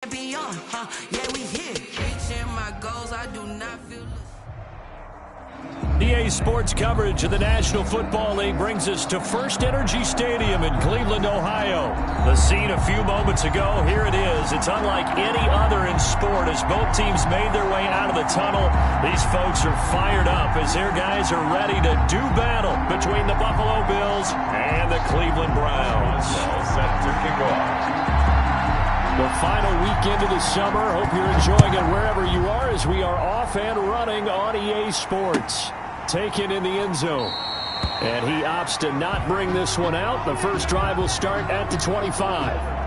Beyond, yeah, we here. Reaching my goals, I do not feel. EA Sports coverage of the National Football League brings us to First Energy Stadium in Cleveland, Ohio. The scene a few moments ago, here it is. It's unlike any other in sport as both teams made their way out of the tunnel. These folks are fired up as their guys are ready to do battle between the Buffalo Bills and the Cleveland Browns. All set to kick off. The final weekend of the summer. Hope you're enjoying it wherever you are as we are off and running on EA Sports. Taken in the end zone. And he opts to not bring this one out. The first drive will start at the 25.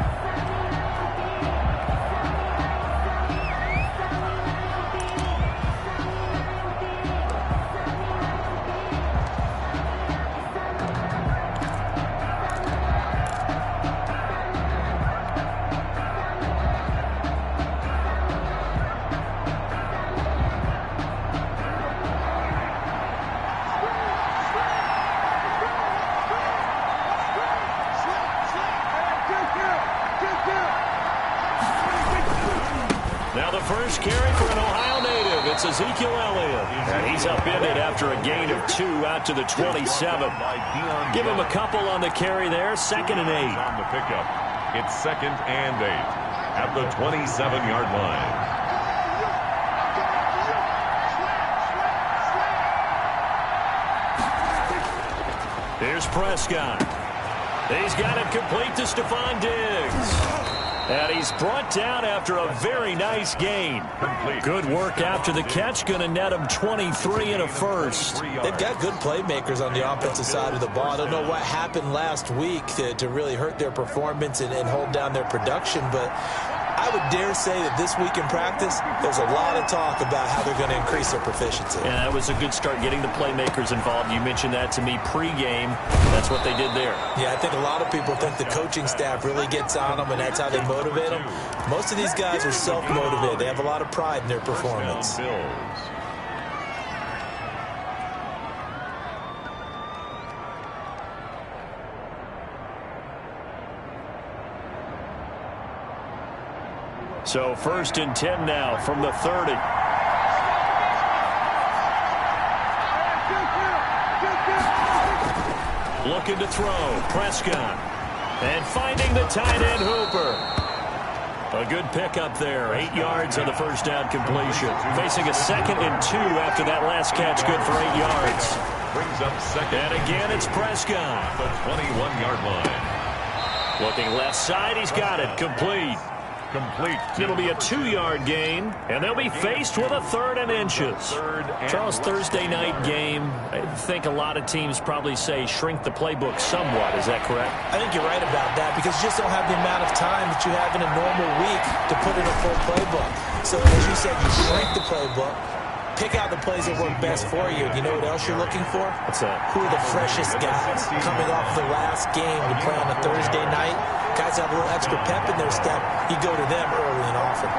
First carry for an Ohio native. It's Ezekiel Elliott. And he's upended after a gain of 2 out to the 27. Give him a couple on the carry there. 2nd and 8. On the pickup. It's 2nd and 8 at the 27-yard line. Here's Prescott. He's got it complete to Stephon Diggs. And he's brought down after a very nice gain. Good work after the catch. Going to net him 23 and a first. They've got good playmakers on the offensive side of the ball. I don't know what happened last week to really hurt their performance and hold down their production, but I would dare say that this week in practice, there's a lot of talk about how they're going to increase their proficiency. Yeah, that was a good start getting the playmakers involved. You mentioned that to me pregame. That's what they did there. Yeah, I think a lot of people think the coaching staff really gets on them, and that's how they motivate them. Most of these guys are self-motivated. They have a lot of pride in their performance. So 1st and 10 now from the 30. Looking to throw. Prescott. And finding the tight end Hooper. A good pickup there. 8 yards on the first down completion. Facing a 2nd and 2 after that last catch. Good for 8 yards. Brings up 2nd. And again it's Prescott. The 21-yard line. Looking left side. He's got it. Complete. It'll be a 2-yard gain, and they'll be faced with a 3rd and inches. Charles, Thursday night game, I think a lot of teams probably say shrink the playbook somewhat. Is that correct? I think you're right about that because you just don't have the amount of time that you have in a normal week to put in a full playbook. So as you said, you shrink the playbook, pick out the plays that work best for you. You know what else you're looking for? What's that? Who are the freshest guys coming off the last game to play on a Thursday night? Guys have a little extra pep in their step. You go to them early and often.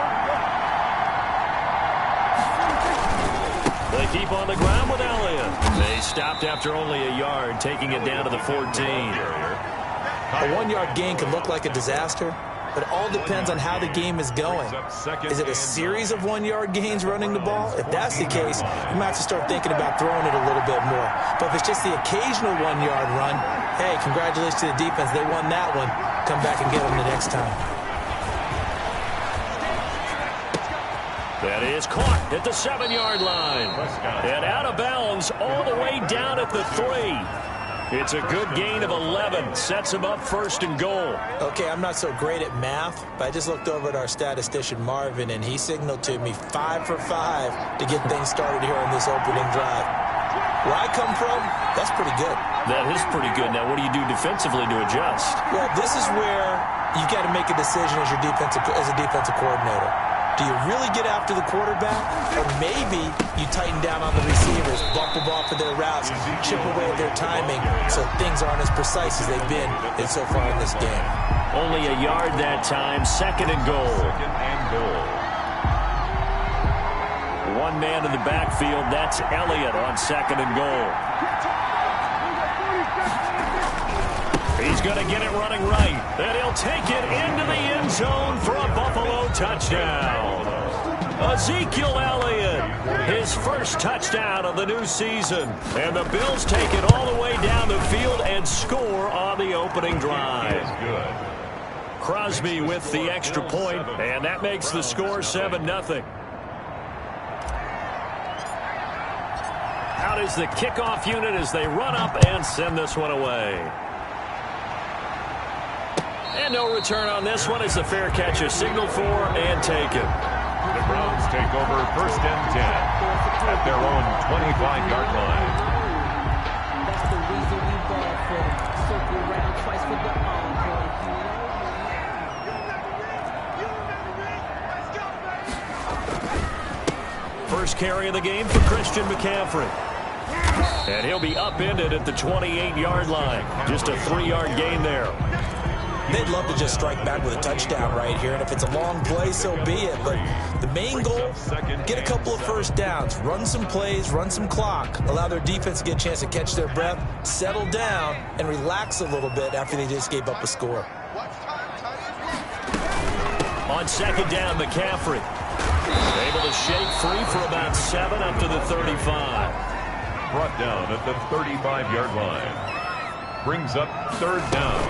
They keep on the ground with Elliott. They stopped after only a yard, taking it down to the 14. A 1-yard gain can look like a disaster, but it all depends on how the game is going. Is it a series of 1-yard gains running the ball? If that's the case, you might have to start thinking about throwing it a little bit more. But if it's just the occasional 1-yard run, hey, congratulations to the defense. They won that one. Come back and get them the next time. That is caught at the 7-yard line. And out of bounds all the way down at the 3. It's a good gain of 11. Sets him up 1st and goal. Okay, I'm not so great at math, but I just looked over at our statistician, Marvin, and he signaled to me 5 for 5 to get things started here on this opening drive. Where I come from, that's pretty good. That is pretty good. Now, what do you do defensively to adjust? Well, this is where you got to make a decision as a defensive coordinator. Do you really get after the quarterback? Or maybe you tighten down on the receivers, bump them off of their routes, chip away at their timing so things aren't as precise as they've been so far in this game. Only a yard that time. 2nd and goal. One man in the backfield. That's Elliott on 2nd and goal. He's going to get it running right. And he'll take it into the end zone for a Buffalo touchdown. Ezekiel Elliott, his first touchdown of the new season. And the Bills take it all the way down the field and score on the opening drive. Crosby with the extra point, and that makes the score 7-0. Out is the kickoff unit as they run up and send this one away. And no return on this one as the fair catch is signaled for and taken. The Browns take over 1st and 10 at their own 25-yard line. That's the reason we ball for circle around twice for the encore. First carry of the game for Christian McCaffrey. And he'll be upended at the 28-yard line. Just a 3-yard gain there. They'd love to just strike back with a touchdown right here, and if it's a long play, so be it. But the main goal, get a couple of first downs, run some plays, run some clock, allow their defense to get a chance to catch their breath, settle down, and relax a little bit after they just gave up a score. On 2nd down, McCaffrey able to shake free for about 7 up to the 35. Brought down at the 35-yard line. Brings up 3rd down.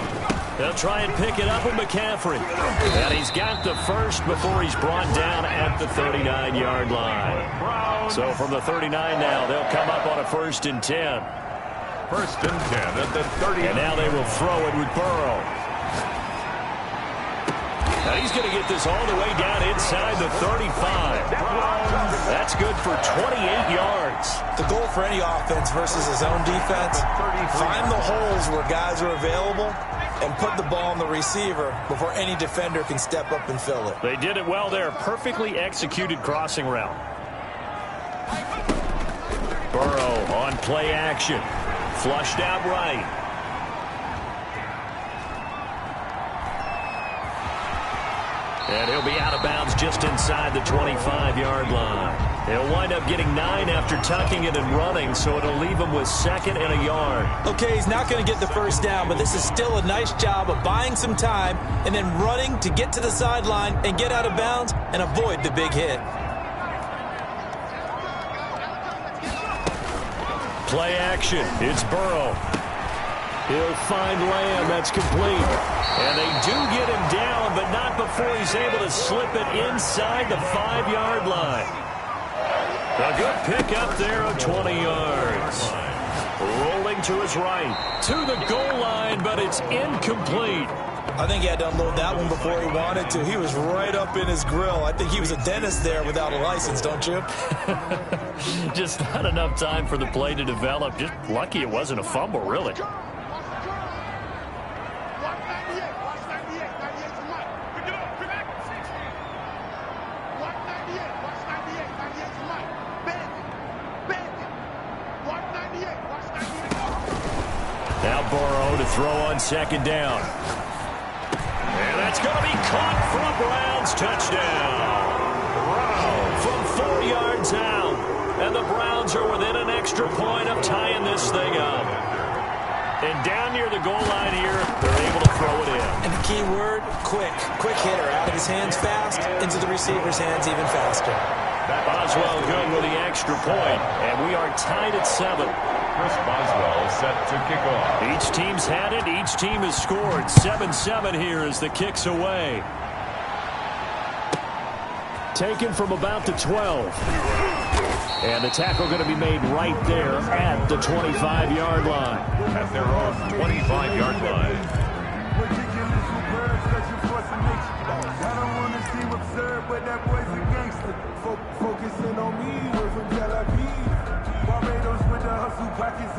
They'll try and pick it up with McCaffrey. And he's got the first before he's brought down at the 39-yard line. So from the 39 now, they'll come up on a 1st and 10. 1st and 10 at the 30. And now they will throw it with Burrow. Now he's going to get this all the way down inside the 35. That's good for 28 yards. The goal for any offense versus his own defense, find the holes where guys are available and put the ball on the receiver before any defender can step up and fill it. They did it well there. Perfectly executed crossing route. Burrow on play action. Flushed out right. And he'll be out of bounds just inside the 25-yard line. He'll wind up getting 9 after tucking it and running, so it'll leave him with 2nd and a yard. Okay, he's not going to get the first down, but this is still a nice job of buying some time and then running to get to the sideline and get out of bounds and avoid the big hit. Play action. It's Burrow. He'll find Lamb. That's complete. And they do get him down, but not before he's able to slip it inside the 5-yard line. A good pick up there of 20 yards. Rolling to his right. To the goal line, but it's incomplete. I think he had to unload that one before he wanted to. He was right up in his grill. I think he was a dentist there without a license, don't you? Just not enough time for the play to develop. Just lucky it wasn't a fumble, really. Now Burrow to throw on 2nd down. And that's going to be caught for a Browns touchdown. From 4 yards out. And the Browns are within an extra point of tying this thing up. And down near the goal line here, they're able to throw it in. And the key word, quick. Quick hitter. Out of his hands fast, into the receiver's hands even faster. Boswell good with the extra point. And we are tied at 7. Chris Boswell set to kick off. Each team's had it. Each team has scored. 7-7 here as the kick's away. Taken from about the 12. And the tackle going to be made right there at the 25-yard line. At their own 25-yard line. Focusing on me was from Tel Aviv. Barbados with the hustle pockets,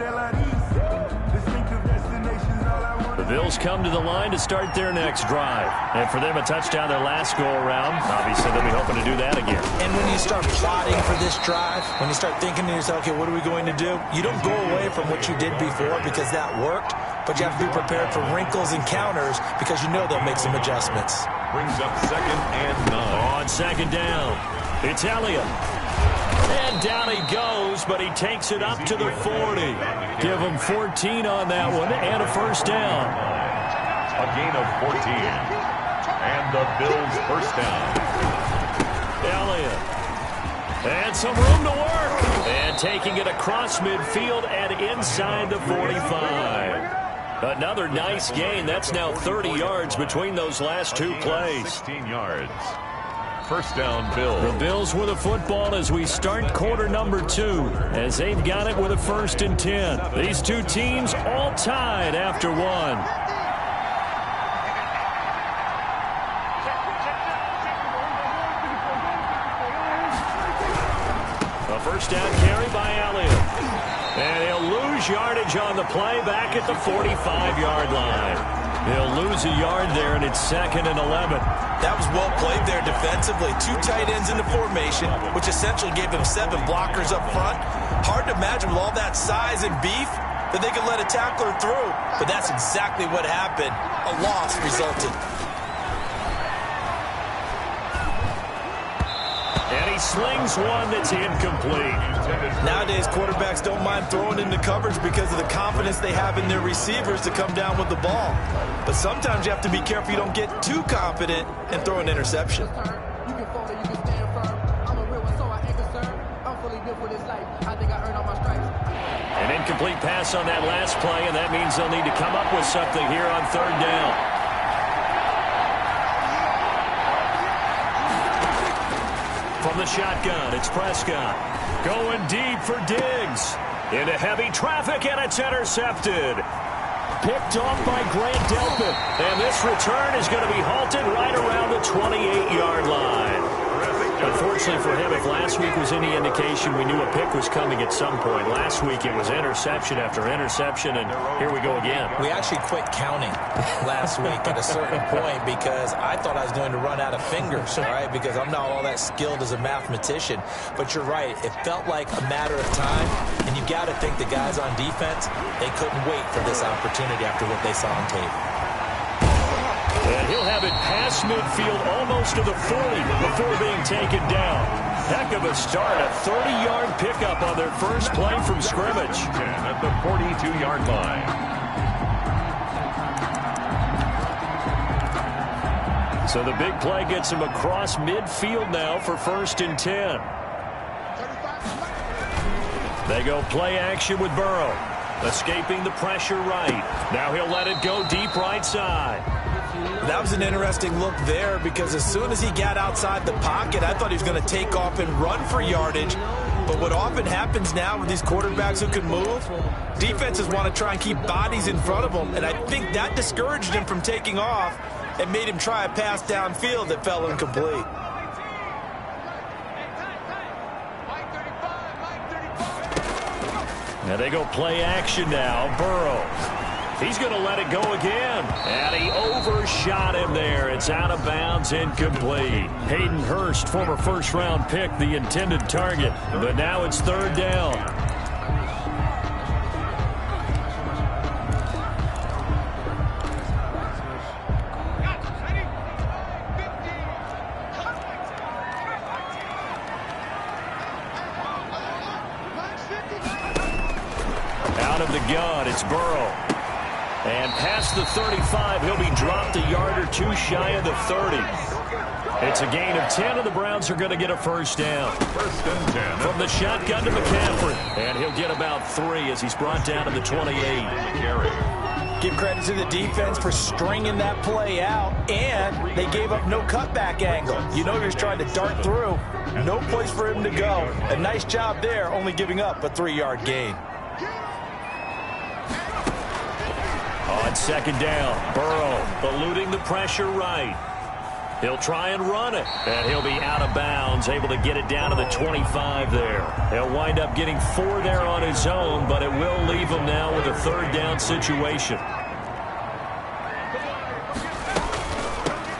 distinctive destinations, all I want. The Bills come to the line to start their next drive. And for them, a touchdown their last go-around. Obviously, they'll be hoping to do that again. And when you start plotting for this drive, when you start thinking to yourself, okay, what are we going to do? You don't go away from what you did before because that worked, but you have to be prepared for wrinkles and counters because you know they'll make some adjustments. Brings up 2nd and 9. On 2nd down, it's Elliott. And down he goes, but he takes it up to the 40. Give him 14 on that one and a first down. A gain of 14. And the Bills first down. Elliott. And some room to work. And taking it across midfield and inside the 45. Another nice gain. That's now 30 yards between those last two plays. 16 yards. First down, Bills. The Bills with a football as we start quarter number 2, as they've got it with a 1st and 10. These two teams all tied after one. A first down carry by Elliott. And he'll lose yardage on the play back at the 45-yard line. He'll lose a yard there, and it's 2nd and 11. That was well played there defensively. 2 tight ends in the formation, which essentially gave them 7 blockers up front. Hard to imagine with all that size and beef that they could let a tackler through. But that's exactly what happened. A loss resulted. And he slings one that's incomplete. Nowadays, quarterbacks don't mind throwing into coverage because of the confidence they have in their receivers to come down with the ball. But sometimes you have to be careful you don't get too confident and throw an interception. An incomplete pass on that last play, and that means they'll need to come up with something here on 3rd down. From the shotgun, it's Prescott. Going deep for Diggs. Into heavy traffic, and it's intercepted. Picked off by Grant Delpit. And this return is going to be halted right around the 28-yard line. Unfortunately for him, if last week was any indication, we knew a pick was coming at some point. Last week it was interception after interception, and here we go again. We actually quit counting last week at a certain point because I thought I was going to run out of fingers, all right, because I'm not all that skilled as a mathematician. But you're right. It felt like a matter of time, and you got to think the guys on defense, they couldn't wait for this opportunity after what they saw on tape. And he'll have it past midfield almost to the 40 before being taken down. Heck of a start. A 30-yard pickup on their first play from scrimmage. 10 at the 42-yard line. So the big play gets him across midfield now for 1st and 10. They go play action with Burrow. Escaping the pressure right. Now he'll let it go deep right side. That was an interesting look there because as soon as he got outside the pocket, I thought he was going to take off and run for yardage. But what often happens now with these quarterbacks who can move, defenses want to try and keep bodies in front of them, and I think that discouraged him from taking off and made him try a pass downfield that fell incomplete. Now they go play action now. Burrow. He's going to let it go again. And he overshot him there. It's out of bounds, incomplete. Hayden Hurst, former first-round pick, the intended target. But now it's 3rd down. Out of the gun, it's Burrow. And past the 35, he'll be dropped a yard or 2 shy of the 30. It's a gain of 10, and the Browns are going to get a first down. 1st and 10. From the shotgun to McCaffrey. And he'll get about 3 as he's brought down to the 28. Give credit to the defense for stringing that play out, and they gave up no cutback angle. You know you're trying to dart through. No place for him to go. A nice job there, only giving up a 3-yard gain. On 2nd down, Burrow eluding the pressure right. He'll try and run it, and he'll be out of bounds, able to get it down to the 25 there. He'll wind up getting 4 there on his own, but it will leave him now with a 3rd down situation.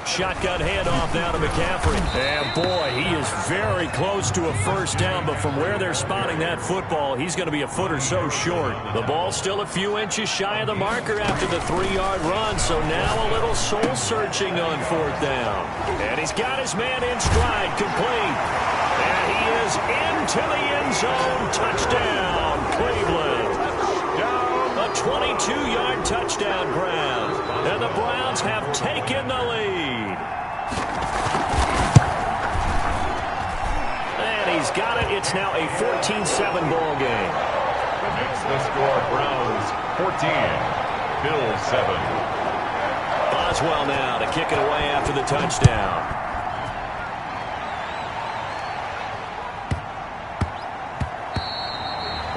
Shotgun handoff now to McCaffrey. And boy, he is very close to a first down, but from where they're spotting that football, he's going to be a foot or so short. The ball's still a few inches shy of the marker after the 3-yard run, so now a little soul-searching on 4th down. And he's got his man in stride, complete. And he is into the end zone. Touchdown, Cleveland. A 22-yard touchdown grab. And the Browns have taken the lead. And he's got it. It's now a 14-7 ball game. It's the score. Browns 14, Bills 7. Boswell now to kick it away after the touchdown.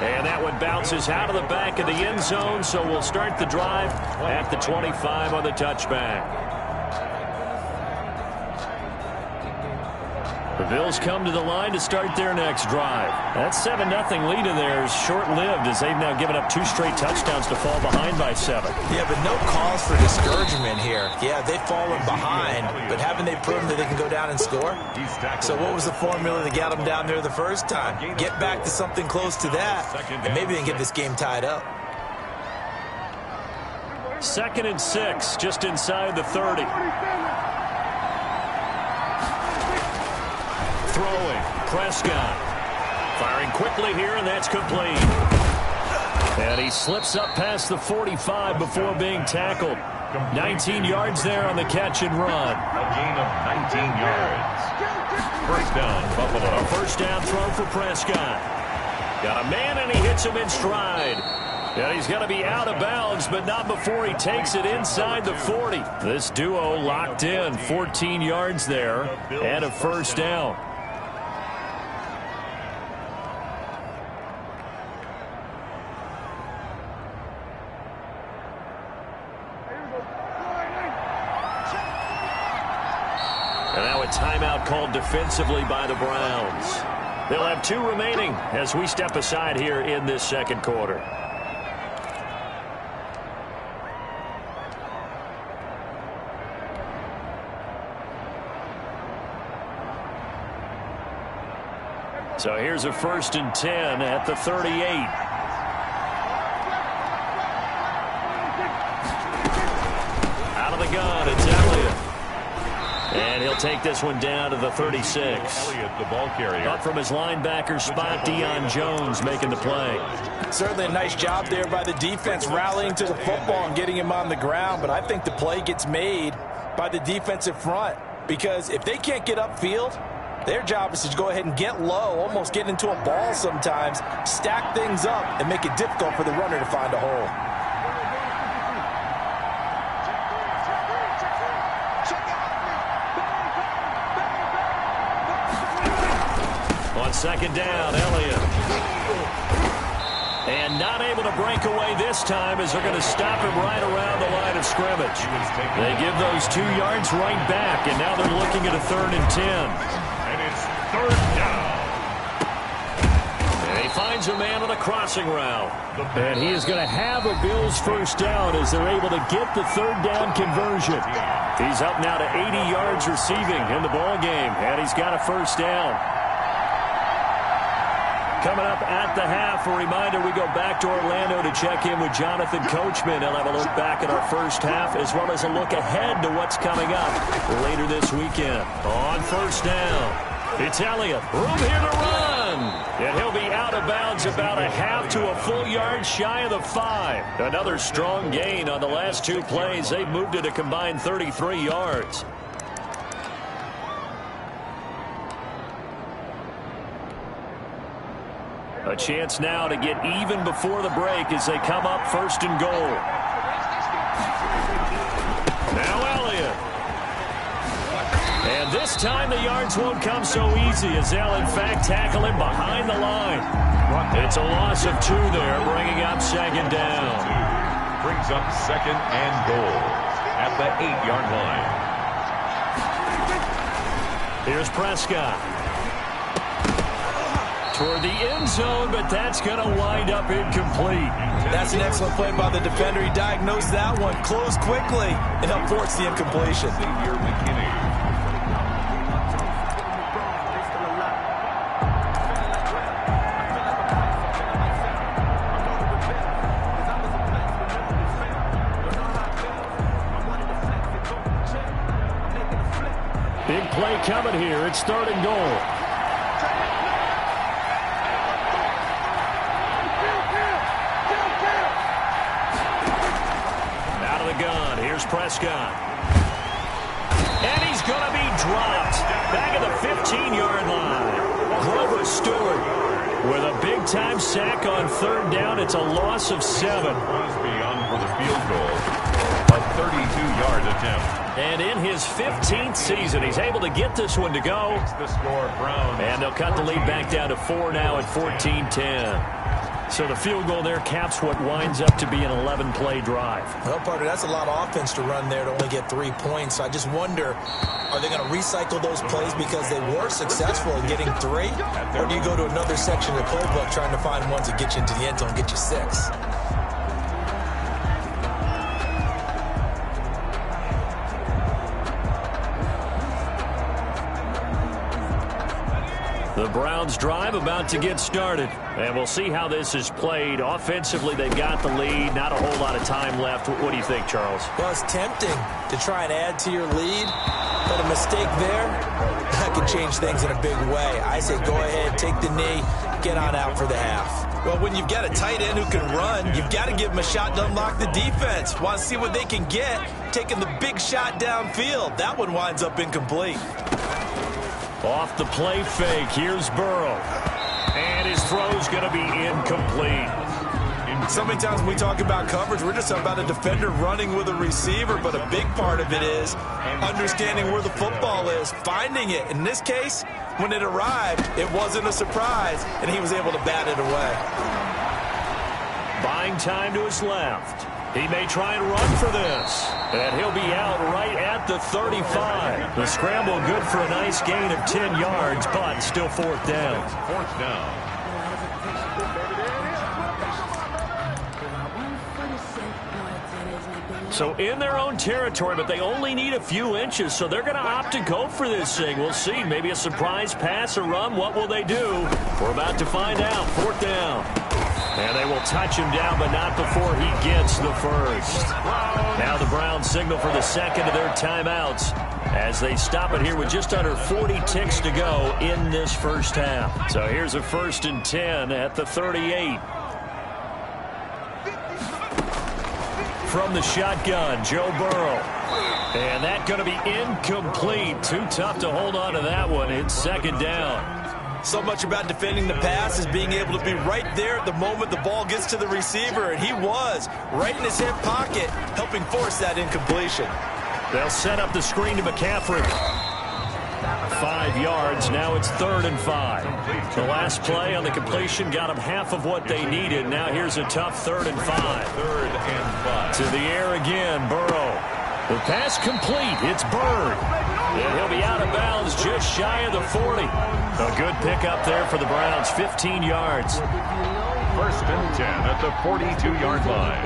And that one bounces out of the back of the end zone, so we'll start the drive at the 25 on the touchback. The Bills come to the line to start their next drive. That 7-0 lead in there is short-lived as they've now given up 2 straight touchdowns to fall behind by 7. Yeah, but no cause for discouragement here. Yeah, they've fallen behind, but haven't they proven that they can go down and score? So what was the formula that got them down there the first time? Get back to something close to that, and maybe they can get this game tied up. 2nd and 6, just inside the 30. Throwing, Prescott. Firing quickly here, and that's complete. And he slips up past the 45 before being tackled. 19 yards there on the catch and run. A gain of 19 yards. First down, Buffalo. A first down throw for Prescott. Got a man, and he hits him in stride. And he's going to be out of bounds, but not before he takes it inside the 40. This duo locked in, 14 yards there, and a first down. And now a timeout called defensively by the Browns. They'll have 2 remaining as we step aside here in this second quarter. So here's a 1st and 10 at the 38. Out of the gun, it's Elliott. And he'll take this one down to the 36. Elliott, the ball carrier. Up from his linebacker spot, Deion Jones making the play. Certainly a nice job there by the defense rallying to the football and getting him on the ground, but I think the play gets made by the defensive front because if they can't get upfield, their job is to go ahead and get low, almost get into a ball sometimes, stack things up, and make it difficult for the runner to find a hole. On second down, Elliott. And not able to break away this time as they're going to stop him right around the line of scrimmage. They give those 2 yards right back, and now they're looking at a 3rd and 10. And it's 3rd down. And he finds a man on a crossing route. And he is going to have a Bills first down as they're able to get the 3rd down conversion. He's up now to 80 yards receiving in the ball game, and he's got a first down. Coming up at the half, a reminder, we go back to Orlando to check in with Jonathan Coachman. He'll have a look back at our first half as well as a look ahead to what's coming up later this weekend. On first down, it's Elliott. Room here to run. And he'll be out of bounds about a half to a full yard shy of the 5. Another strong gain on the last 2 plays. They've moved it a combined 33 yards. A chance now to get even before the break as they come up 1st and goal. Now Elliott. And this time the yards won't come so easy as they'll in fact tackle him behind the line. It's a loss of 2 there, bringing up 2nd down. Brings up 2nd and goal at the 8-yard line. Here's Prescott. Toward the end zone, but that's going to wind up incomplete. That's an excellent play by the defender. He diagnosed that one, closed quickly, and helped force the incompletion. Big play coming here. It's 3rd and goal. Prescott. And he's going to be dropped. Back at the 15-yard line. Grover Stewart with a big-time sack on third down. It's a loss of 7. Crosby on for the field goal. A 32-yard attempt. And in his 15th season, he's able to get this one to go. It's the score, Browns. And they'll cut the lead back down to 4 now at 14-10. So the field goal there caps what winds up to be an 11-play drive. Well, partner, that's a lot of offense to run there to only get 3 points. I just wonder, are they going to recycle those plays because they were successful in getting 3? Or do you go to another section of the playbook trying to find ones that get you into the end zone and get you 6? The Browns drive about to get started. And we'll see how this is played. Offensively, they've got the lead. Not a whole lot of time left. What do you think, Charles? Well, it's tempting to try and add to your lead. But a mistake there, that could change things in a big way. I say go ahead, take the knee, get on out for the half. Well, when you've got a tight end who can run, you've got to give him a shot to unlock the defense. Want to see what they can get, taking the big shot downfield. That one winds up incomplete. Off the play fake, here's Burrow. And his throw's going to be incomplete. So many times when we talk about coverage, we're just about a defender running with a receiver, but a big part of it is understanding where the football is, finding it. In this case, when it arrived, it wasn't a surprise, and he was able to bat it away. Buying time to his left. He may try and run for this. And he'll be out right at the 35. The scramble good for a nice gain of 10 yards, but still 4th down. 4th down. So in their own territory, but they only need a few inches, so they're going to opt to go for this thing. We'll see. Maybe a surprise pass or run. What will they do? We're about to find out. 4th down. And they will touch him down, but not before he gets the first. Now the Browns signal for the second of their timeouts as they stop it here with just under 40 ticks to go in this first half. So here's a 1st and 10 at the 38. From the shotgun, Joe Burrow. And that's going to be incomplete. Too tough to hold on to that one. It's 2nd down. So much about defending the pass is being able to be right there at the moment the ball gets to the receiver, and he was right in his hip pocket, helping force that incompletion. They'll set up the screen to McCaffrey. 5 yards. Now it's 3rd and 5. The last play on the completion got them half of what they needed. Now here's a tough 3rd and 5. 3rd and 5. To the air again, Burrow. The pass complete. It's Bird. And he'll be out of bounds just shy of the 40. A good pickup there for the Browns. 15 yards. 1st and 10 at the 42-yard line.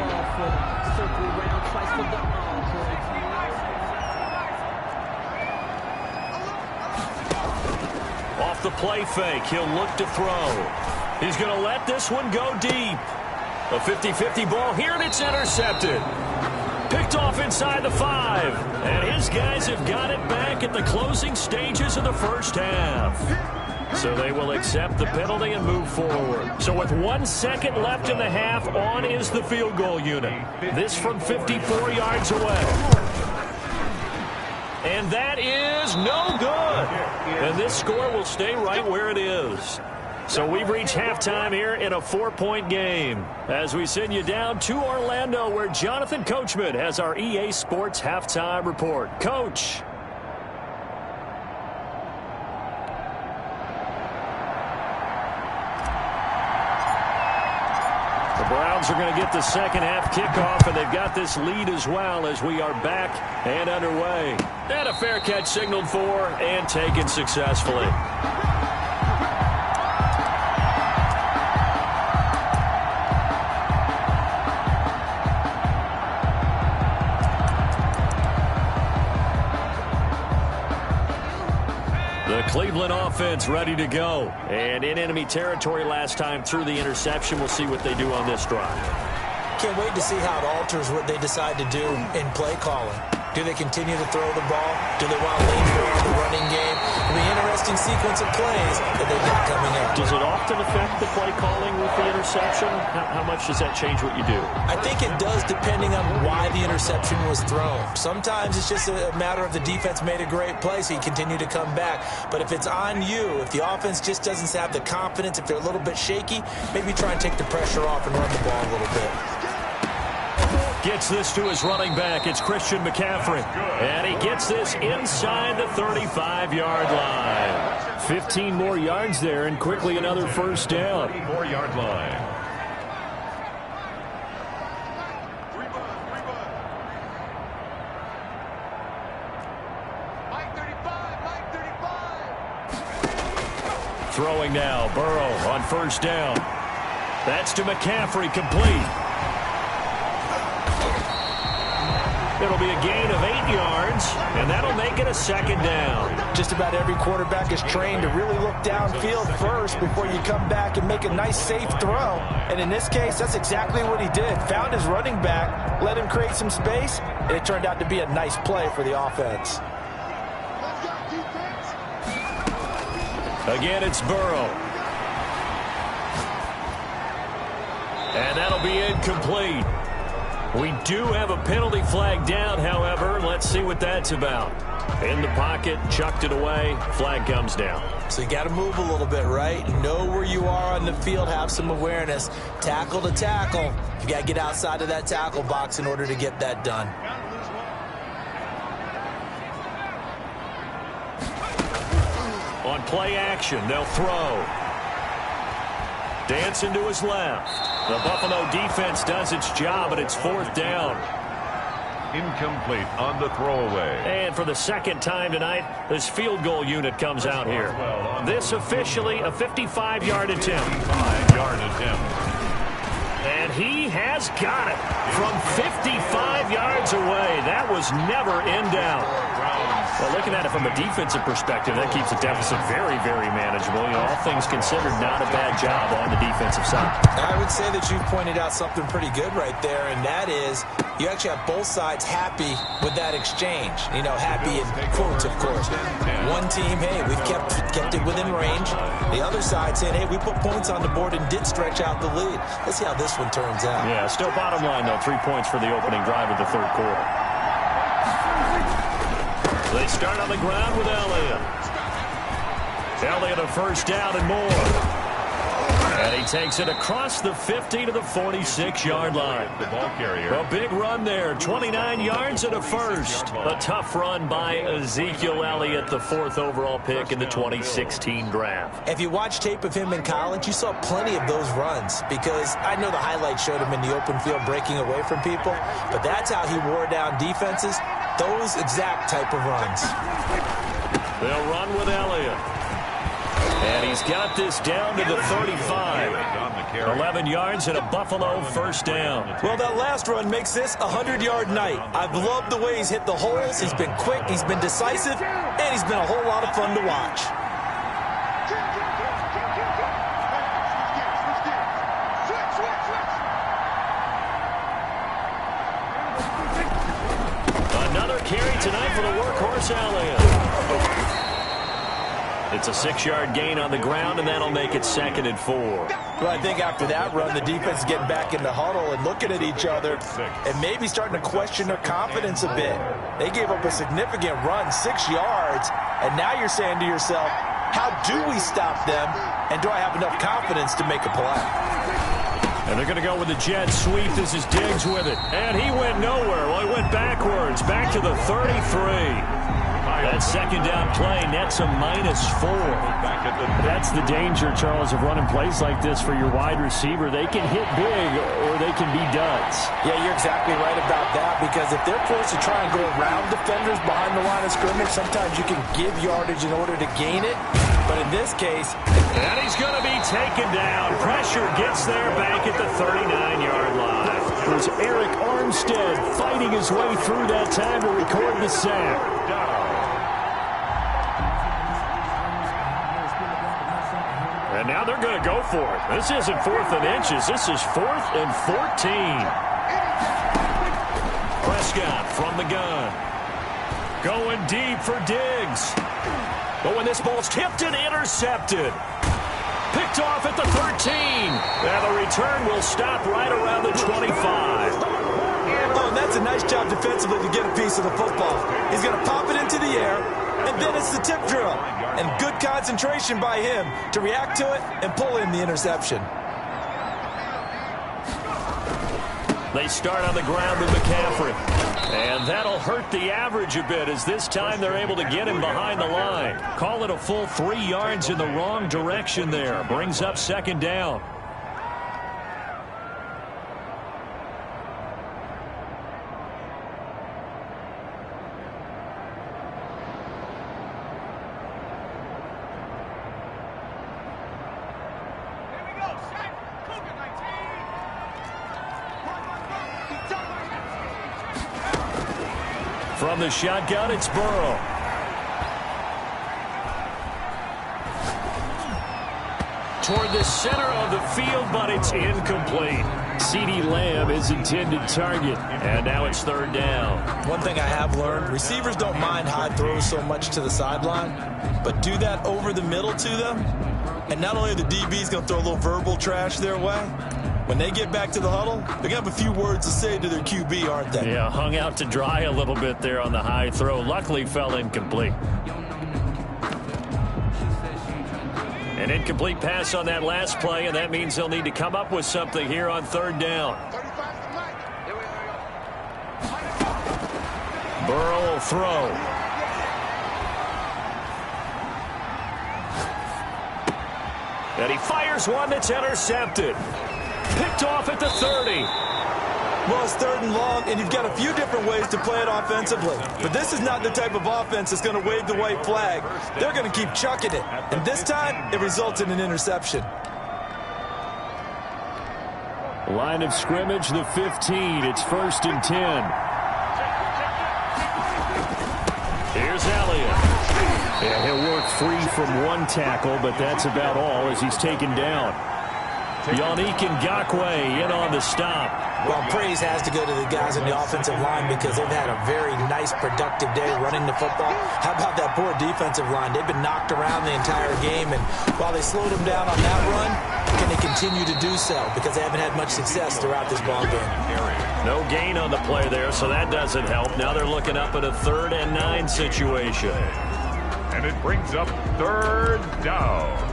Off the play fake, he'll look to throw. He's going to let this one go deep. A 50-50 ball here, and it's intercepted. Picked off inside the 5. And his guys have got it back at the closing stages of the first half. So they will accept the penalty and move forward. So with 1 second left in the half, on is the field goal unit. This from 54 yards away. And that is no good. And this score will stay right where it is. So we've reached halftime here in a 4-point game as we send you down to Orlando where Jonathan Coachman has our EA Sports halftime report. Coach. The Browns are going to get the second half kickoff, and they've got this lead as well as we are back and underway. And a fair catch signaled for and taken successfully. Cleveland offense ready to go. And in enemy territory last time through the interception. We'll see what they do on this drive. Can't wait to see how it alters what they decide to do in play calling. Do they continue to throw the ball? Do they want to lean more on the running game? It'll be an interesting sequence of plays that they've got coming up. Does it often affect the play calling with the interception? How much does that change what you do? I think it does depending on why the interception was thrown. Sometimes it's just a matter of the defense made a great play, so you continue to come back. But if it's on you, if the offense just doesn't have the confidence, if they're a little bit shaky, maybe try and take the pressure off and run the ball a little bit. Gets this to his running back. It's Christian McCaffrey. And he gets this inside the 35-yard line. 15 more yards there and quickly another first down. 34-yard line. Throwing now, Burrow on first down. That's to McCaffrey, complete. It'll be a gain of 8 yards, and that'll make it a second down. Just about every quarterback is trained to really look downfield first before you come back and make a nice, safe throw. And in this case, that's exactly what he did. Found his running back, let him create some space, and it turned out to be a nice play for the offense. Again, it's Burrow. And that'll be incomplete. We do have a penalty flag down, however. Let's see what that's about. In the pocket, chucked it away, flag comes down. So you got to move a little bit, right? Know where you are on the field, have some awareness. Tackle to tackle. You got to get outside of that tackle box in order to get that done. On play action, they'll throw. Dancing to his left. The Buffalo defense does its job, and it's fourth down. Incomplete on the throwaway. And for the second time tonight, this field goal unit comes out here. This officially a 55-yard attempt. 55-yard attempt. And he has got it from 55 yards away. That was never in doubt. Well, looking at it from a defensive perspective, that keeps the deficit very, very manageable. You know, all things considered, not a bad job on the defensive side. I would say that you've pointed out something pretty good right there, and that is you actually have both sides happy with that exchange. You know, happy in quotes, of course. One team, hey, we've kept it within range. The other side saying, hey, we put points on the board and did stretch out the lead. Let's see how this one turns out. Yeah, still bottom line, though, 3 points for the opening drive of the third quarter. They start on the ground with Elliott. Elliott a first down and more. And he takes it across the 50 to the 46-yard line. The ball carrier. A big run there, 29 yards and a first. A tough run by Ezekiel Elliott, the 4th overall pick in the 2016 draft. If you watch tape of him in college, you saw plenty of those runs because I know the highlights showed him in the open field breaking away from people, but that's how he wore down defenses, those exact type of runs. They'll run with Elliott. And he's got this down to the 35. 11 yards and a Buffalo first down. Well, that last run makes this a 100-yard night. I've loved the way he's hit the holes. He's been quick, he's been decisive, and he's been a whole lot of fun to watch. Another carry tonight for the workhorse Elliott. It's a 6-yard gain on the ground, and that'll make it 2nd and 4. Well, I think after that run, the defense is getting back in the huddle and looking at each other and maybe starting to question their confidence a bit. They gave up a significant run, 6 yards, and now you're saying to yourself, how do we stop them, and do I have enough confidence to make a play? And they're going to go with the jet sweep. This is Diggs with it. And he went nowhere. Well, he went backwards, back to the 33. That second down play nets a -4. That's the danger, Charles, of running plays like this for your wide receiver. They can hit big or they can be duds. Yeah, you're exactly right about that because if they're forced to try and go around defenders behind the line of scrimmage, sometimes you can give yardage in order to gain it. But in this case... And he's going to be taken down. Pressure gets there back at the 39-yard line. There's Eric Armstead fighting his way through that time to record the sack. And now they're going to go for it. This isn't 4th and inches. This is 4th and 14. Prescott from the gun. Going deep for Diggs. But when this ball's tipped and intercepted. Picked off at the 13. And the return will stop right around the 25. Oh, and that's a nice job defensively to get a piece of the football. He's going to pop it into the air, and then it's the tip drill. And good concentration by him to react to it and pull in the interception. They start on the ground with McCaffrey. And that'll hurt the average a bit as this time they're able to get him behind the line. Call it a full 3 yards in the wrong direction there. Brings up second down. From the shotgun, it's Burrow. Toward the center of the field, but it's incomplete. CeeDee Lamb is intended target, and now it's third down. One thing I have learned, receivers don't mind high throws so much to the sideline, but do that over the middle to them, and not only are the DBs going to throw a little verbal trash their way, when they get back to the huddle, they're going to have a few words to say to their QB, aren't they? Yeah, hung out to dry a little bit there on the high throw. Luckily, fell incomplete. An incomplete pass on that last play, and that means they'll need to come up with something here on third down. Burrow will throw. And he fires one that's intercepted. Picked off at the 30. Well, it's third and long, and you've got a few different ways to play it offensively. But this is not the type of offense that's going to wave the white flag. They're going to keep chucking it. And this time, it results in an interception. Line of scrimmage, the 15. It's 1st and 10. Here's Elliott. Yeah, he'll work free from one tackle, but that's about all as he's taken down. Yannick Ngakoue in on the stop. Well, praise has to go to the guys in the offensive line because they've had a very nice, productive day running the football. How about that poor defensive line? They've been knocked around the entire game, and while they slowed them down on that run, can they continue to do so? Because they haven't had much success throughout this ball game. No gain on the play there, so that doesn't help. Now they're looking up at a 3rd and 9 situation. And it brings up third down.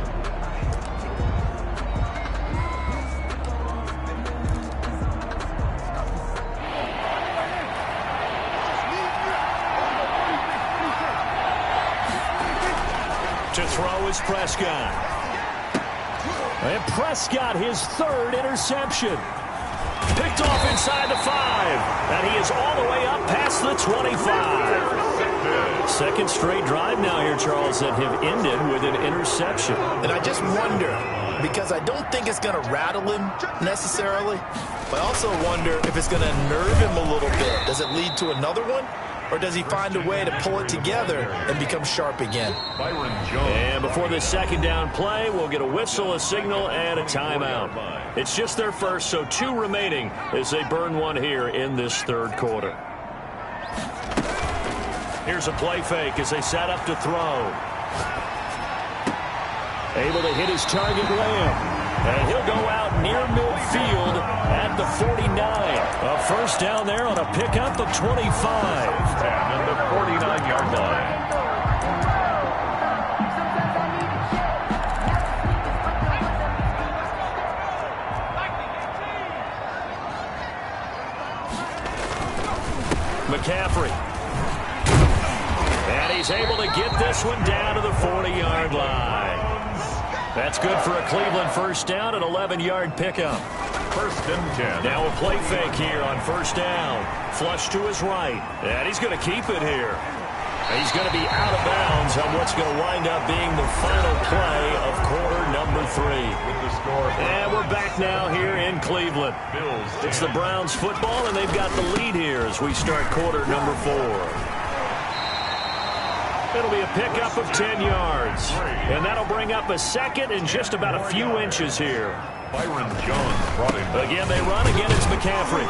To throw is Prescott. And Prescott, his 3rd interception. Picked off inside the 5. And he is all the way up past the 25. Second straight drive now here, Charles, that have ended with an interception. And I just wonder, because I don't think it's going to rattle him necessarily, but I also wonder if it's going to nerve him a little bit. Does it lead to another one? Or does he find a way to pull it together and become sharp again? And before this second down play, we'll get a whistle, a signal, and a timeout. It's just their first, so 2 remaining as they burn one here in this 3rd quarter. Here's a play fake as they set up to throw. Able to hit his target, Lamb. And he'll go out near midfield at the 49. A first down there on a pickup of 25. And the 49-yard line. McCaffrey. And he's able to get this one down to the 40-yard line. That's good for a Cleveland first down, an 11-yard pickup. 1st and 10. Now a play fake here on first down. Flush to his right. And he's going to keep it here. He's going to be out of bounds on what's going to wind up being the final play of quarter number 3. With the score. And we're back now here in Cleveland. It's the Browns football, and they've got the lead here as we start quarter number 4. It'll be a pickup of 10 yards. And that'll bring up a second and just about a few inches here. Byron Jones brought him. Again, they run. Again, it's McCaffrey.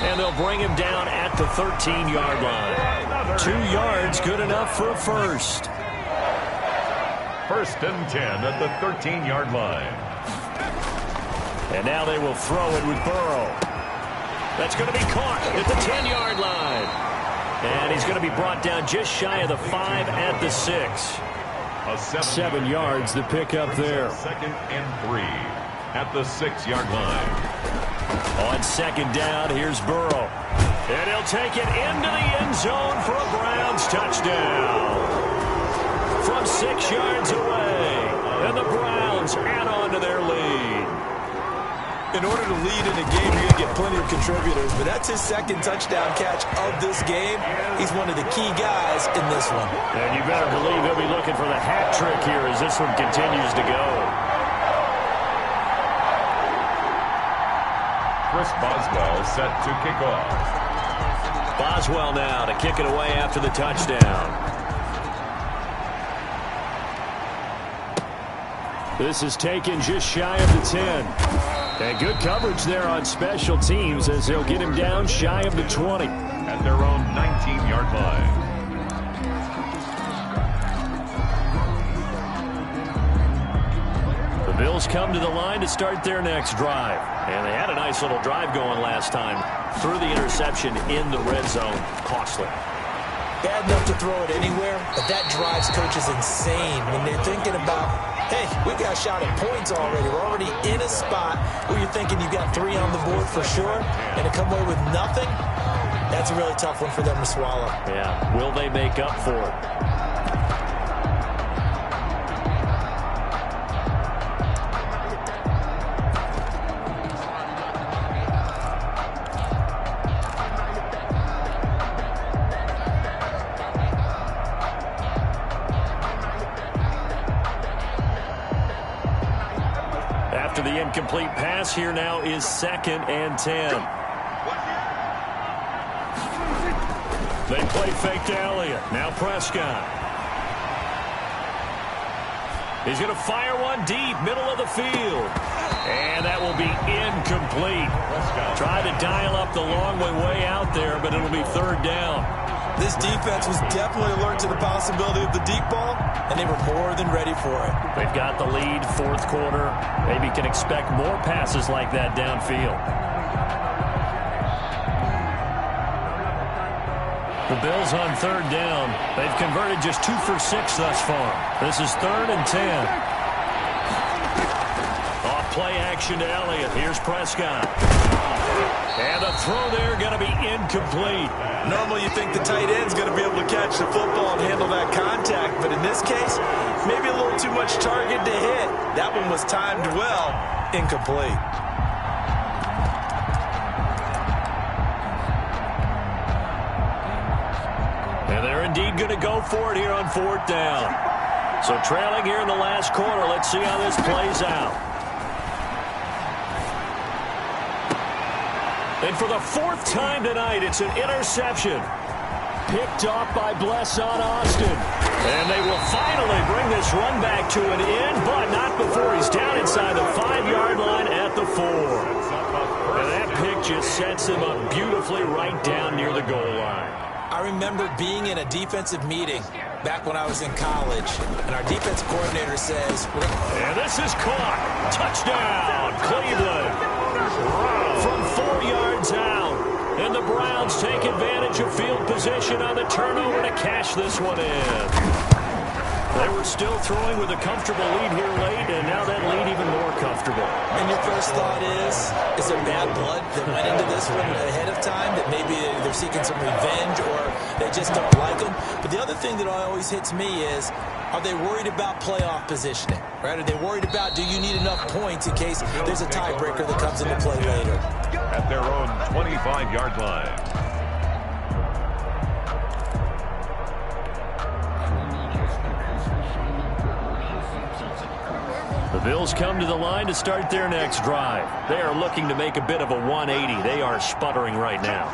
And they'll bring him down at the 13-yard line. 2 yards, good enough for a first. First and 10 at the 13-yard line. And now they will throw it with Burrow. That's going to be caught at the 10-yard line. And he's going to be brought down just shy of the 5 at the 6. 7 yards, the pickup there. Second and 3 at the 6-yard line. On second down, here's Burrow. And he'll take it into the end zone for a Browns touchdown. From 6 yards away. And the Browns add on to their lead. In order to lead in a game, you're going to get plenty of contributors, but that's his second touchdown catch of this game. He's one of the key guys in this one. And you better believe he'll be looking for the hat trick here as this one continues to go. Chris Boswell set to kick off. Boswell now to kick it away after the touchdown. This is taken just shy of the 10. And good coverage there on special teams as they'll get him down shy of the 20. At their own 19-yard line. The Bills come to the line to start their next drive. And they had a nice little drive going last time. Threw the interception in the red zone. Costly. Bad enough to throw it anywhere, but that drives coaches insane when they're thinking about, hey, we got a shot at points already. We're already in a spot where you're thinking you got 3 on the board for sure, and to come away with nothing, that's a really tough one for them to swallow. Yeah, will they make up for it? The incomplete pass here now is 2nd and 10. They play fake to Elliott. Now Prescott. He's going to fire one deep, middle of the field. And that will be incomplete. Tried to dial up the long way out there, but it'll be 3rd down. This defense was definitely alert to the possibility of the deep ball, and they were more than ready for it. They've got the lead, 4th quarter. Maybe can expect more passes like that downfield. The Bills on 3rd down. They've converted just 2 for 6 thus far. This is 3rd and 10. Off play action to Elliott. Here's Prescott. And the throw there going to be incomplete. Normally you think the tight end's going to be able to catch the football and handle that contact, but in this case, maybe a little too much target to hit. That one was timed well, incomplete. And they're indeed going to go for it here on 4th down. So trailing here in the last quarter, let's see how this plays out. And for the 4th time tonight, it's an interception. Picked off by Bless on Austin. And they will finally bring this run back to an end, but not before he's down inside the 5-yard line at the 4. And that pick just sets him up beautifully right down near the goal line. I remember being in a defensive meeting back when I was in college, and our defensive coordinator says, and this is caught. Touchdown, Cleveland. From 4 yards out. And the Browns take advantage of field position on the turnover to cash this one in. They were still throwing with a comfortable lead here late, and now that lead even more comfortable. And your first thought is there bad blood that went into this one ahead of time, that maybe they're seeking some revenge or they just don't like them? But the other thing that always hits me is, are they worried about playoff positioning? Right? Are they worried about, do you need enough points in case there's a tiebreaker that comes into play later? At their own 25-yard line. The Bills come to the line to start their next drive. They are looking to make a bit of a 180. They are sputtering right now.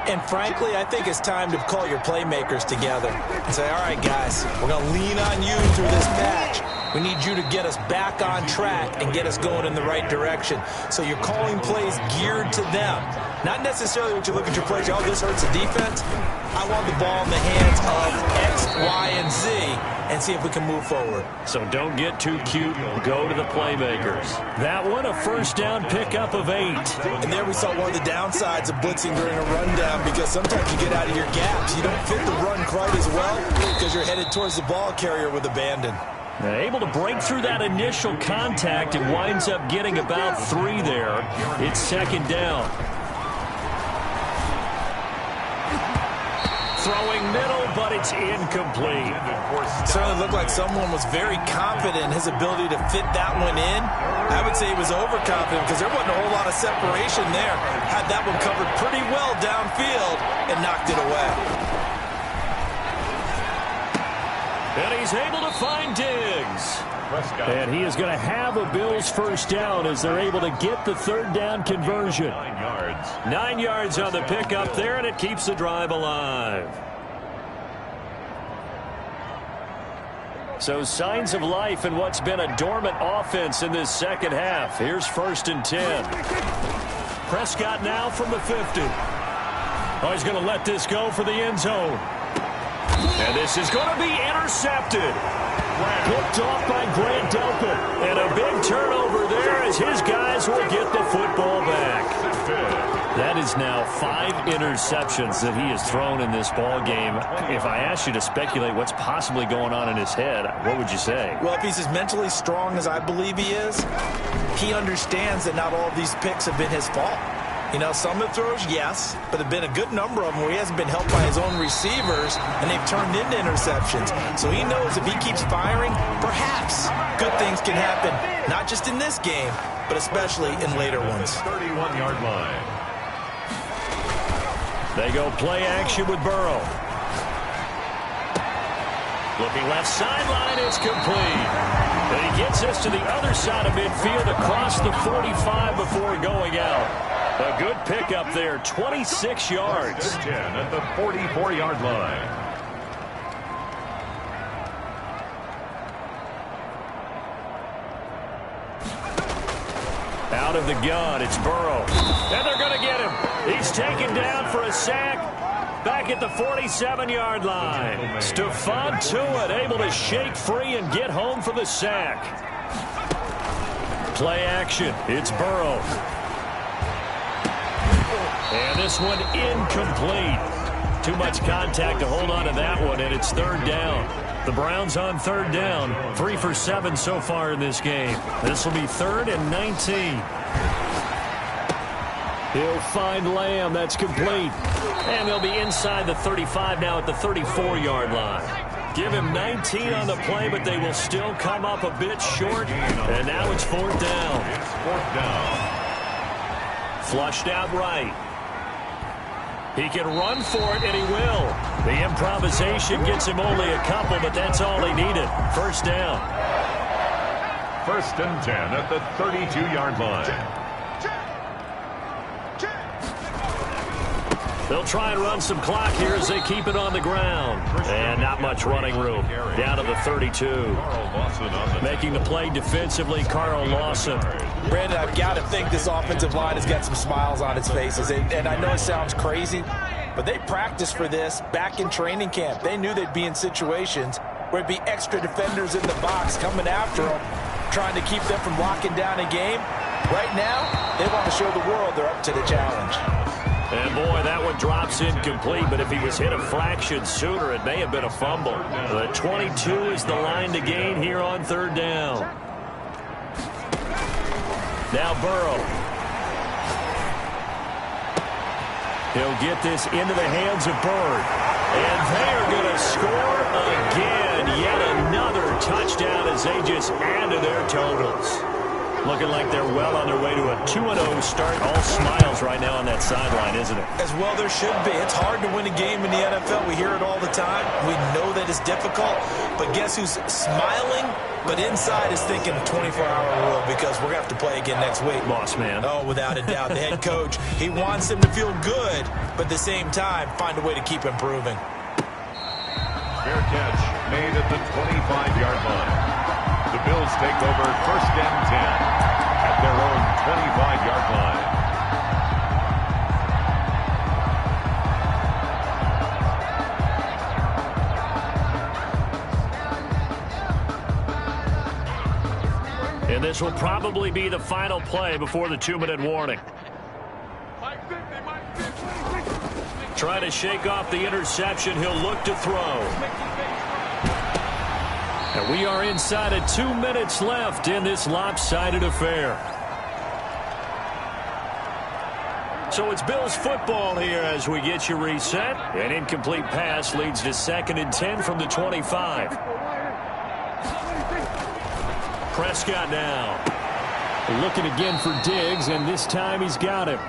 And frankly, I think it's time to call your playmakers together and say, all right, guys, we're going to lean on you through this patch. We need you to get us back on track and get us going in the right direction. So you're calling plays geared to them. Not necessarily what you look at your plays, oh, this hurts the defense. I want the ball in the hands of X, Y, and Z and see if we can move forward. So don't get too cute. Go to the playmakers. That one, a first down pickup of 8. And there we saw one of the downsides of blitzing during a rundown, because sometimes you get out of your gaps. You don't fit the run quite as well because you're headed towards the ball carrier with abandon. Able to break through that initial contact and winds up getting about 3 there. It's second down. Throwing middle, but it's incomplete. Certainly looked like someone was very confident in his ability to fit that one in. I would say he was overconfident because there wasn't a whole lot of separation there. Had that one covered pretty well downfield and knocked it away. And he's able to find Diggs. And he is going to have a Bills first down as they're able to get the third down conversion. 9 yards. 9 yards on the pickup there, and it keeps the drive alive. So signs of life in what's been a dormant offense in this second half. Here's 1st and 10. Prescott now from the 50. Oh, he's going to let this go for the end zone. And this is going to be intercepted. Picked off by Grant Delpit. And a big turnover there as his guys will get the football back. That is now 5 interceptions that he has thrown in this ball game. If I asked you to speculate what's possibly going on in his head, what would you say? Well, if he's as mentally strong as I believe he is, he understands that not all of these picks have been his fault. You know, some of the throws, yes, but there have been a good number of them where he hasn't been helped by his own receivers, and they've turned into interceptions. So he knows if he keeps firing, perhaps good things can happen, not just in this game, but especially in later ones. 31-yard line. They go play action with Burrow. Looking left sideline, it's complete. And he gets us to the other side of midfield across the 45 before going out. A good pickup there, 26 yards. 10 at the 44-yard line. Out of the gun, it's Burrow. And they're going to get him. He's taken down for a sack. Back at the 47-yard line. Stephon Tuitt able to shake free and get home for the sack. Play action. It's Burrow. And this one incomplete. Too much contact to hold on to that one, and it's 3rd down. The Browns on 3rd down. 3 for 7 so far in this game. This will be 3rd and 19. He'll find Lamb. That's complete. And they'll be inside the 35 now at the 34-yard line. Give him 19 on the play, but they will still come up a bit short. And now it's 4th down. It's 4th down. Flushed out right. He can run for it, and he will. The improvisation gets him only a couple, but that's all he needed. 1st down. 1st and 10 at the 32-yard line. They'll try and run some clock here as they keep it on the ground. And not much running room. Down to the 32. Making the play defensively, Carl Lawson. Brandon, I've got to think this offensive line has got some smiles on its faces. And I know it sounds crazy, but they practiced for this back in training camp. They knew they'd be in situations where it'd be extra defenders in the box coming after them, trying to keep them from locking down a game. Right now, they want to show the world they're up to the challenge. And boy, that one drops incomplete, but if he was hit a fraction sooner, it may have been a fumble. The 22 is the line to gain here on 3rd down. Now Burrow. He'll get this into the hands of Bird. And they are going to score again. Yet another touchdown as they just add to their totals. Looking like they're well on their way to a 2-0 start. All smiles right now on that sideline, isn't it? As well there should be. It's hard to win a game in the NFL. We hear it all the time. We know that it's difficult. But guess who's smiling? But inside is thinking 24-hour rule because we're going to have to play again next week. Boss man. Oh, without a doubt. The head coach, he wants them to feel good, but at the same time, find a way to keep improving. Fair catch made at the 25-yard line. The The Bills take over 1st and 10 at their own 25-yard line. And this will probably be the final play before the 2-minute warning. Trying to shake off the interception. He'll look to throw. And we are inside of 2 minutes left in this lopsided affair. So it's Bills football here as we get you reset. An incomplete pass leads to 2nd and 10 from the 25. Prescott now. Looking again for Diggs, and this time he's got him.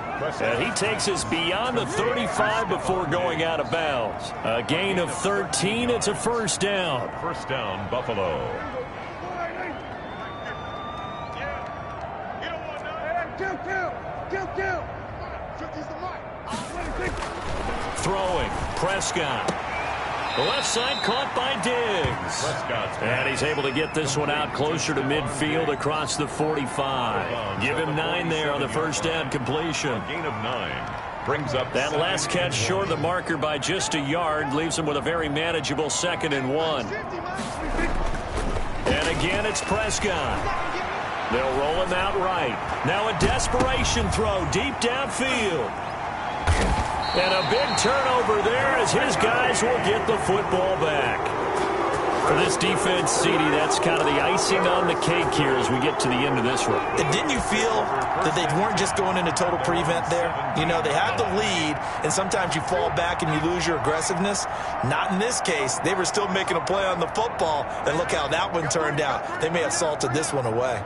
And he takes us beyond the 35 before going out of bounds. A gain of 13. It's a 1st down. 1st down, Buffalo. Throwing. Prescott. The left side caught by Diggs. And he's able to get this one out closer to midfield across the 45. Give him 9 there on the 1st down completion. A gain of 9. Brings up that last catch short of the marker by just a yard. Leaves him with a very manageable 2nd and 1. And again, it's Prescott. They'll roll him out right. Now a desperation throw deep downfield. And a big turnover there as his guys will get the football back. For this defense, CD, that's kind of the icing on the cake here as we get to the end of this one. And didn't you feel that they weren't just going into total prevent there? You know, they had the lead, and sometimes you fall back and you lose your aggressiveness. Not in this case. They were still making a play on the football, and look how that one turned out. They may have salted this one away.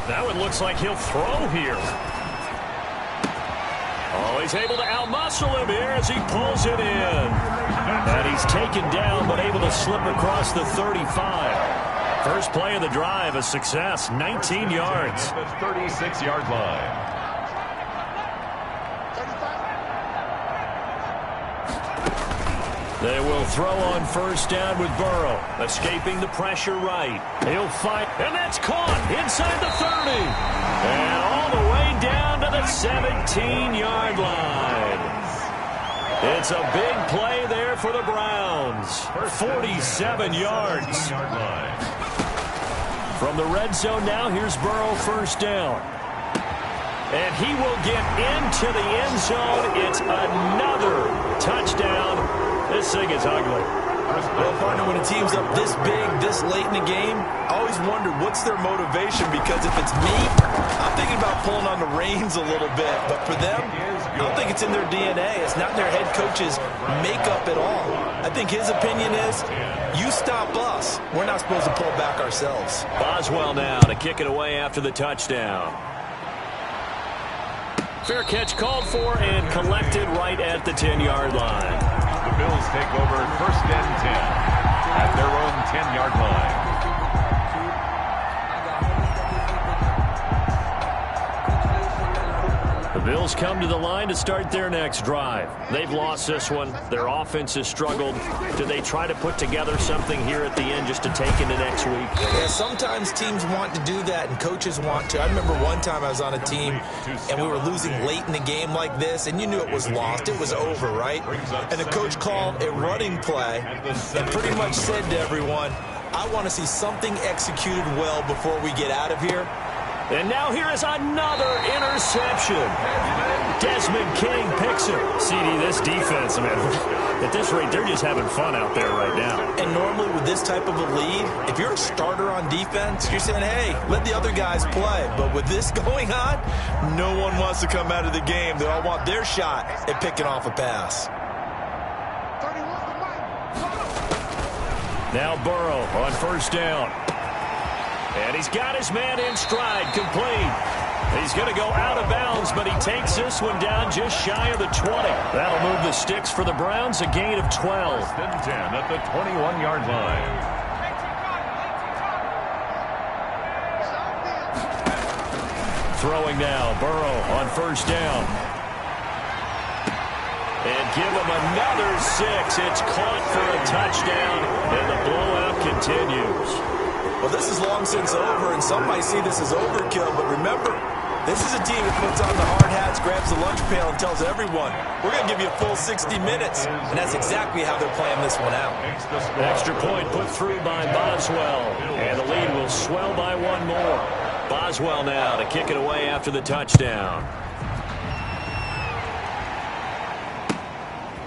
That one looks like he'll throw here. Oh, he's able to outmuscle him here as he pulls it in. And he's taken down but able to slip across the 35. First play of the drive, a success, 19 yards. The 36-yard line. They will throw on 1st down with Burrow, escaping the pressure right. He'll fight, and that's caught inside the 30. And all the way down to the 17-yard line. It's a big play there for the Browns. 47 yards. From the red zone now, here's Burrow 1st down. And he will get into the end zone. It's another touchdown. This thing is ugly. Well, partner, when a team's up this big, this late in the game, I always wonder what's their motivation, because if it's me, I'm thinking about pulling on the reins a little bit. But for them, I don't think it's in their DNA. It's not in their head coach's makeup at all. I think his opinion is, you stop us. We're not supposed to pull back ourselves. Boswell now to kick it away after the touchdown. Fair catch called for and collected right at the 10-yard line. The Bills take over 1st and 10 at their own 10-yard line. The Bills come to the line to start their next drive. They've lost this one. Their offense has struggled. Do they try to put together something here at the end just to take into next week? Yeah, sometimes teams want to do that and coaches want to. I remember one time I was on a team and we were losing late in the game like this, and you knew it was lost. It was over, right? And the coach called a running play and pretty much said to everyone, I want to see something executed well before we get out of here. And now here is another interception. Desmond King picks it. CD, this defense, man, at this rate, they're just having fun out there right now. And normally with this type of a lead, if you're a starter on defense, you're saying, hey, let the other guys play. But with this going on, no one wants to come out of the game. They all want their shot at picking off a pass. Now Burrow on 1st down. And he's got his man in stride, complete. He's going to go out of bounds, but he takes this one down just shy of the 20. That'll move the sticks for the Browns, a gain of 12. 1st and 10 at the 21-yard line. Throwing now, Burrow on first down. And give him another 6. It's caught for a touchdown, and the blowout continues. Well, this is long since over, and some might see this as overkill, but remember, this is a team that puts on the hard hats, grabs the lunch pail, and tells everyone, we're going to give you a full 60 minutes, and that's exactly how they're playing this one out. Extra point put through by Boswell, and the lead will swell by one more. Boswell now to kick it away after the touchdown.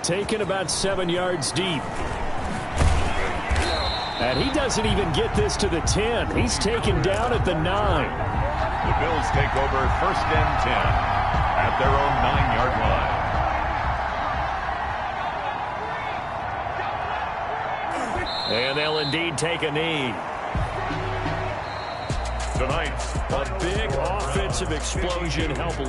Taken about 7 yards deep. And he doesn't even get this to the 10. He's taken down at the 9. The Bills take over 1st and 10 at their own 9-yard line. And they'll indeed take a knee. Tonight's A big offensive explosion help